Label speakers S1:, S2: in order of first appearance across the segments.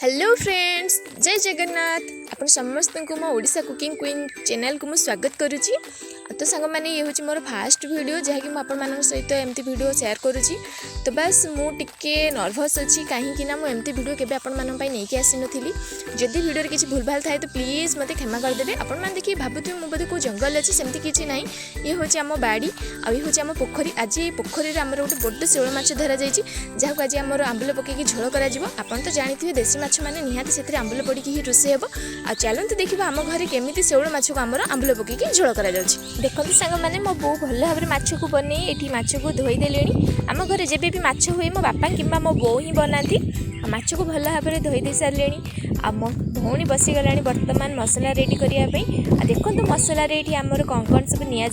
S1: Hello friends, जय जगन्नाथ। आपण समस्त को मो ओडिशा कुकिंग क्वीन चैनल को मु स्वागत करुच्ची। तो सांग मैंने ये हूँ मोर फास्ट वीडियो जहाँकि मुझे सहित एमती वीडियो शेयर करुच्ची। तो बस मुझे नर्भस अच्छी कहीं मुझे वीडियो केवे आपकी आसी नी। जदि वीडियो किसी भूल भाल थाए तो प्लीज मत क्षमा करदे। आपण मैंने देखिए भावुथे मुझे बोधे कौ जंगल अच्छी सेमती किसी ना। ये हूँ आम बाड़ी आई हूँ आम पोखरी। आज ये पोखरी आम गोटे बड़ शेउल माछ धरा जाइए जहाँ आज आम आंबुल पकईकि झोल कर। आपन तो जानते हैं देशी माछ मैंने निहाती से आंबुल पड़ी ही रोषे हे। आ चलते देखा आम घर केमी शेउल माछ को आम आंबुल पकईकि झोल कर। देखते सांग मैंने मो बो भल भाव में माछ को बन ये माछ को धोईदे। आम घर जब भी माछ हुए मो बापा कि मो बो ही बनाती। माछ को भल भाव में धोई दे सारे। आ मो भौणी बसीगला बर्तमान मसला रेडी करने। देखो मसला ये आमर कौन कौन सब नि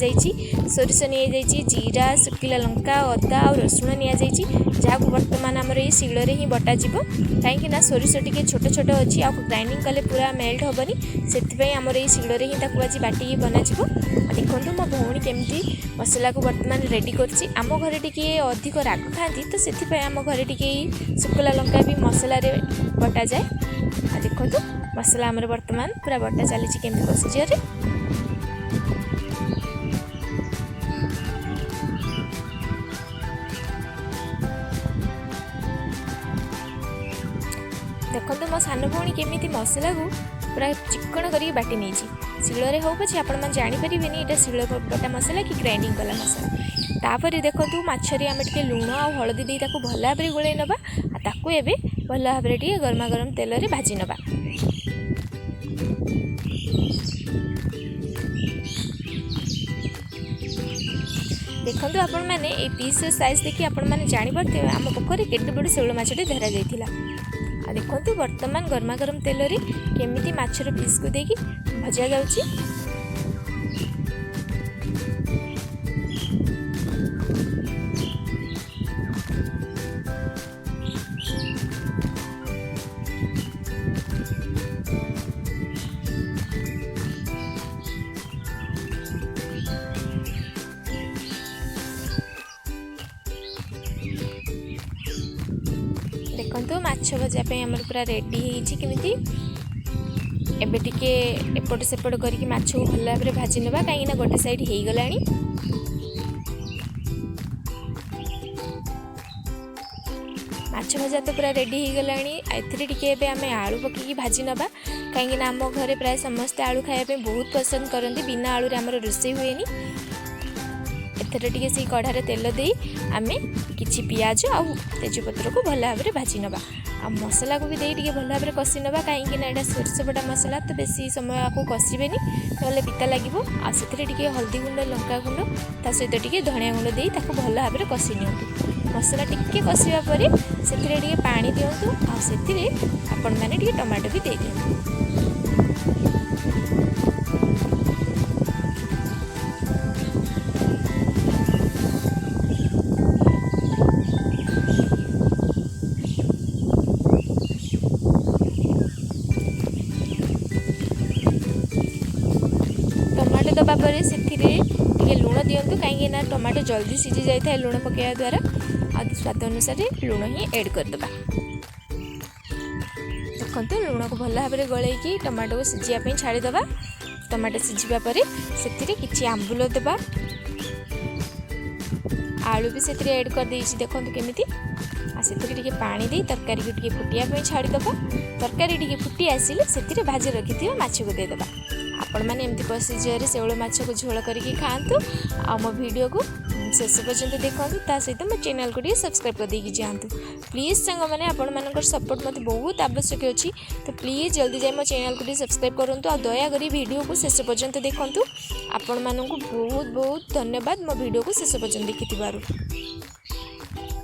S1: सोरिष नि जीरा शुखिला लंका अदा और रसुण नि जहाँ बर्तमान आमर ये शिଳରେ ही बटाज कहीं सोरिष टी छोट छोट अच्छी आ ग्राइंडिंग कले पूरा मेल्ट हेनी से आमर ये शिଳରେ ही आज बाटिकी बनाज। देखो मो भौणी केमती मसला को बर्तमान रेडी करम घरे टी अधिक राग खाती तो से आम घरे टी शुखिला लंका भी मसला बटा जाए। देखो मसला आमर बर्तमान पूरा बटा चली केमती प्रोसीजर। देखो मो सान भौणी केमी मसला को पूरा चिकण करके बाटी नहीं शिଳରେ हो पछे आपण जापर ये शिल बटा मसला कि ग्राइंडिंग कला मसला। तापर देखो माछरे आम टे लुण आ हलदी दे भल भाव में गोल नवा ताकू एबे भल भाव में गरमा गरम तेल रे भाजी नवा। देखो आपण मैंने ये पीस साइज देखिए आपण मैंने जापर आम पोखरी केते बड़ शेउल माछटे धरा जाइथिला। देखो बर्तमान गरमा गरम तेल रे केमिति माछर पीस को देकी भजा जाउची। देखो माछ भजापी आमर पूरा रेडी होती एबे टिके एपट सेपट करके माछ को भल भाव में भाजी नवा कहीं गोटे साइड हो गला। माछ भजा तो पूरा रेडी हो गला। एबे आम आलू पकईकि भाजी नवा कहीं आम घरे प्राय समस्ते आलू खाया बहुत पसंद करते बिना आलू आमर रोषे हुए। एथर टिके से कढ़ारे तेल दे आमे किछि पियाज आ तेजपत्र को भल भाव में भाजी नवा। आ मसला को भी दे टिके भल भाव में कषि नवा कहीं ना सोरिष बटा मसला तो बेसी समय आपको कषिबेनी ना पिता लगे। आ से टिके हल्दी गुंड लंका गुंड ता सहित टिके धनिया गुंड दे ताको भल भाव में कषि नियंतु। मसला टिके कषिबा परे सेथिरे टिके पानी दियंतु आ सेथिरे आपण माने टिके टमाटो भी दे दियंतु। टमाटो दबा पर से लुण दिंतु कहीं टमाटो जल्दी सीझी जाए लुण पकड़ा द्वारा। आ स्वाद अनुसार लुण ही ऐड करदे। देखो लुण को भल भाव में गलैकी टमाटो को सीझापी छाड़ीदे। टमाटो सीझा पर से किसी आंबुल देवा आलू भी से ऐड कर देछि। देखो केमिति से पानी दे तरकारी को फुटिया छाड़ीदे। तरकारी टी फुटी आसिले से भाजी रखी माछ को देदेबा। आपण मैंने एमती प्रोसीजर शेउल माछ को झोल करके खातु। आ मो वीडियो को शेष पर्यंत देखूँ ता सहित मो चैनल को सब्सक्राइब कर देकी जातु। प्लीज सांग मैंने आपण मानकर सपोर्ट मत बहुत आवश्यक अच्छी तो प्लीज जल्दी जाए मो चैनल को सब्सक्राइब करूँ। आ दया करी वीडियो को शेष पर्यंत देखूँ। आपण मानक बहुत बहुत धन्यवाद मो वीडियो को शेष पर्यंत देखि।